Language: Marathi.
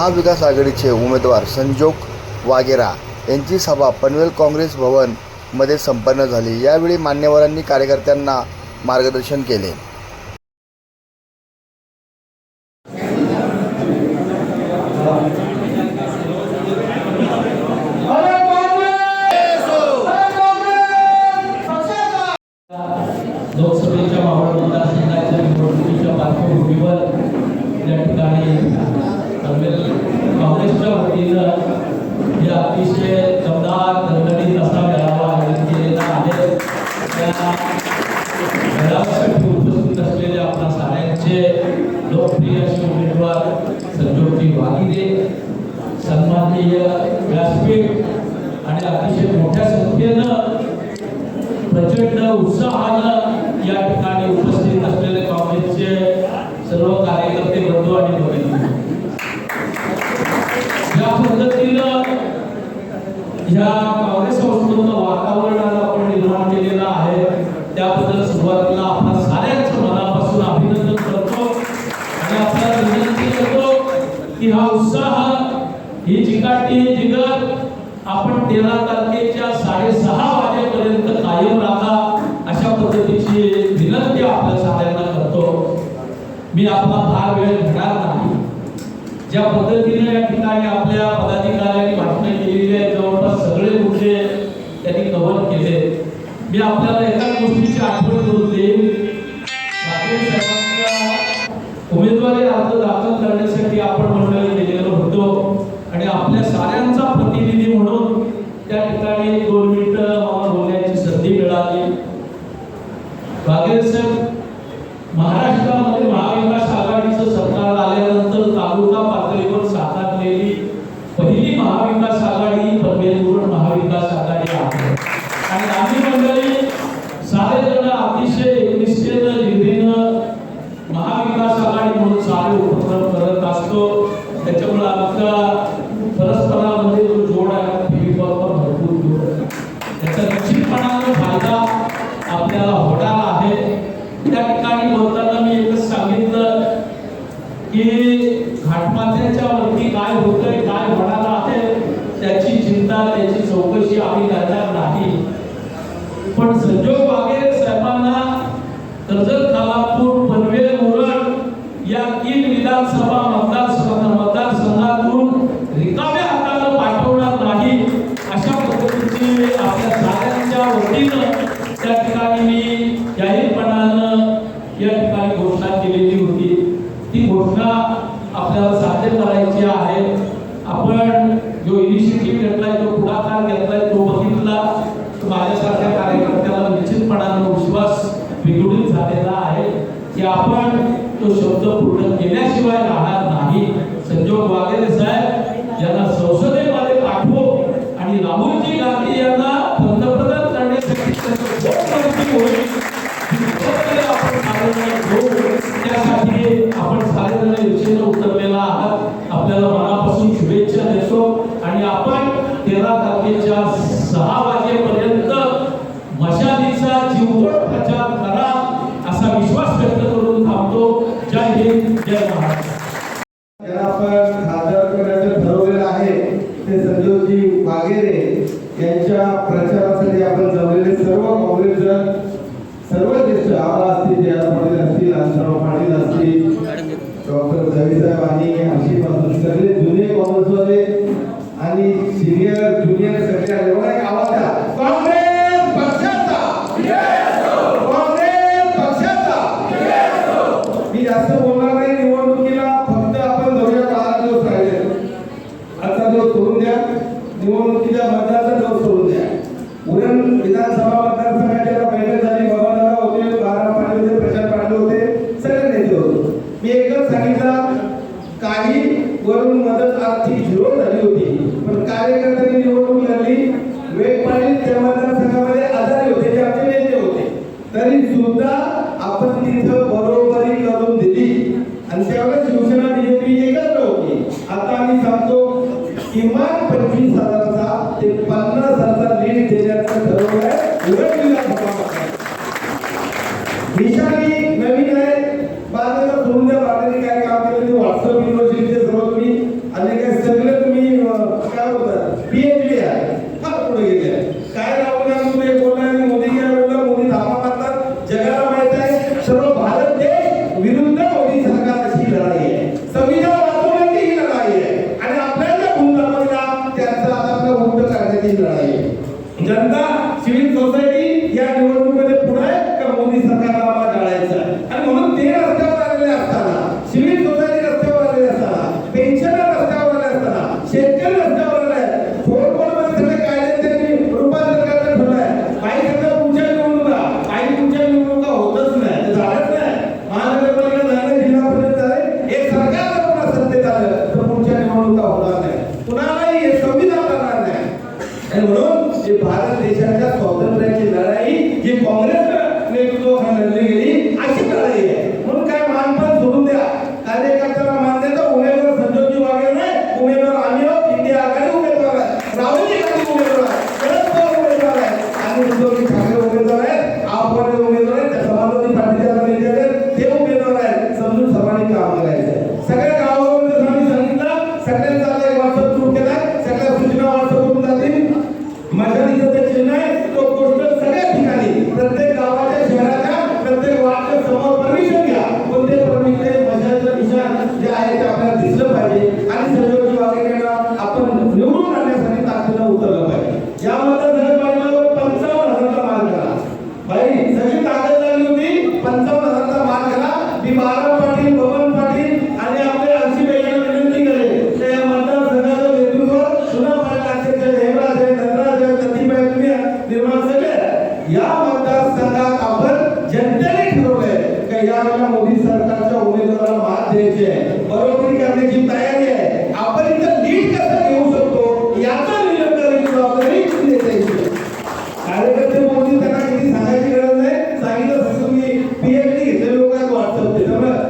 महाविकास आघाडीचे उमेदवार संजोग वाघेरा यांची सभा पनवेल काँग्रेस भवन मध्ये संपन्न झाली। यावेळी मान्यवरांनी कार्यकर्त्यांना मार्गदर्शन केले। लोकसभेच्या मावळ मतदारसंघाच्या निवडणुकीच्या पार्श्वभूमीवर या ठिकाणी पनवेल काँग्रेसच्या वतीनं हे अतिशय दमदार दणदणीत असा मेळावा आयोजित केलेला आहे। त्या मेळाव्यासाठी उपस्थित असलेले आपल्या साऱ्यांचे लोकप्रिय असे उमेदवार संजोगजी वाघेरे, सन्माननीय व्यासपीठ आणि अतिशय मोठ्या संख्येनं प्रचंड उत्साहानं या ठिकाणी उपस्थित असलेले काँग्रेसचे सर्व कार्यकर्ते बंधू आणि भगिनी, या पद्धतीनं या काँग्रेस संस्कृत वातावरणाला आपण निर्माण केलेलं आहे त्याबद्दल सुरुवातीला आपल्या साऱ्यांचं मनापासून अभिनंदन करतो आणि आपल्याला विनंती करतो की हा उत्साह, ही चिकाटी, जिगर आपण 13 तारखेच्या 6:30 वाजेपर्यंत कायम राहा अशा पद्धतीची विनंती आपल्या साऱ्यांना करतो। मी आपला फार वेळ घेणार नाही। ज्या पद्धतीने या ठिकाणी आपल्या पदाधिकाऱ्यांनी भाषण केलेली आहे, जवळपास सगळे मुद्दे त्यांनी कव्हर केले। मी आपल्याला एका गोष्टीची आठवण करून देईन। उमेदवारी अर्ज दाखल करण्यासाठी आपण मंडळी गेलेलो होतो आणि आपल्या साऱ्यांचा प्रतिनिधी म्हणून त्या ठिकाणी 2 मिनिटं मला बोलण्याची संधी मिळाली। वाघेरे साहेब, महाराष्ट्रामध्ये महाविकास आघाडीचं सरकार आल्यानंतर तालुका पातळीवर साकारलेली पहिली महाविकास आघाडी पनवेलवरून महाविकास आघाडी आहे आणि आम्ही मंडळी सारेजण अतिशय एकनिष्ठेनं, जिद्दीनं महाविकास आघाडी म्हणून सारे उपक्रम करत असतो। त्याच्यामुळे आमचा परस्परामध्ये जो जोड आहे टीव्हीवर पण भरपूर जोड आहे, त्याचा निश्चितपणाने फायदा आपल्याला होणार आहे। त्या ठिकाणी बोलताना मी एकच सांगितलं की घाटमाथ्याच्या वरती काय होतंय, काय होणार आहे त्याची चिंता, त्याची चौकशी आम्ही करणार नाही, पण संजोग वाघेरे साहेबांना कर्जत, खालापूर, पनवेल, मुरड या 3 विधानसभा मतदारसंघातून रिकाम्या हाताने पाठवणार नाही अशा पद्धतीची आपल्या साऱ्यांच्या वतीनं त्या ठिकाणी मी जाहीरपणानं या ठिकाणी घोषणा केलेली होती। ती घोषणा आपल्याला साध्य करायची आहे। आपण जो इनिशिएटिव्ह घेतलाय, जो पुढाकार घेतलाय तो बघितला, माझ्यासारख्या कार्यकर्त्याला निश्चितपणानं विश्वास विगुढीत झालेला आहे की आपण तो शब्द पूर्ण केल्याशिवाय राहणार नाही। संजोग वाघेरे साहेब यांना संसदेमध्ये पाठवू आणि राहुलजी गांधी यांना पंतप्रधान करण्यासाठी त्यासाठी आपण सारेजण दिशेनं उतरलेला आहात। आपल्याला मनापासून शुभेच्छा देतो आणि आपण 13 तारखेच्या 6 वाजेपर्यंत मशालीचा जीवतोड प्रचार करा असा विश्वास व्यक्त करून थांबतो। जय हिंद, जय महाराष्ट्र। ज्यांना आपण खासदार करण्याचं ठरवलेलं आहे ते संजोगजी वाघेरे यांच्या प्रचारासाठी आपण जमलेले सर्व काँग्रेसजन, सर्व ज्येष्ठ आमदार असतील, जयंत पाटील असतील, आनंदराव पाटील असतील, डॉक्टर जवीसाहेब आणि आशिफासून सगळे जुने काँग्रेसवाले आणि सिनियर ज्युनियर सगळे एवढा एक आवाज द्या, काँग्रेस पक्षाचा, काँग्रेस पक्षाचा। मी जास्त बोलणार नाही, निवडणुकीला फक्त आपण जाऊया, 12 दिवस राहिले, आजचा दिवस सोडून द्या, निवडणुकीच्या मतदानाचा दिवस सोडून द्या। उरण विधानसभा मतदारसंघाच्या बैठक झाली, बाबादादा होते, 12 पाटील प्रचार पाडले होते, सगळे नेते होते। मी एकच सांगितलं, काही वरून मदत आर्थिक झिरो झाली होती, पण कार्यकर्त्यांनी निवडणूक लढली। वेग पाटील त्या मतदारसंघामध्ये आजारी होते, ते आमचे नेते होते, तरी सुद्धा आपण तिथं बरोबरी करून दिली आणि त्यावेळेस शिवसेना बीजेपी एकत्र होती। आता आम्ही सांगतो किमान 25,000 ते 50,000 लीड देण्याचं ठरवलं आहे।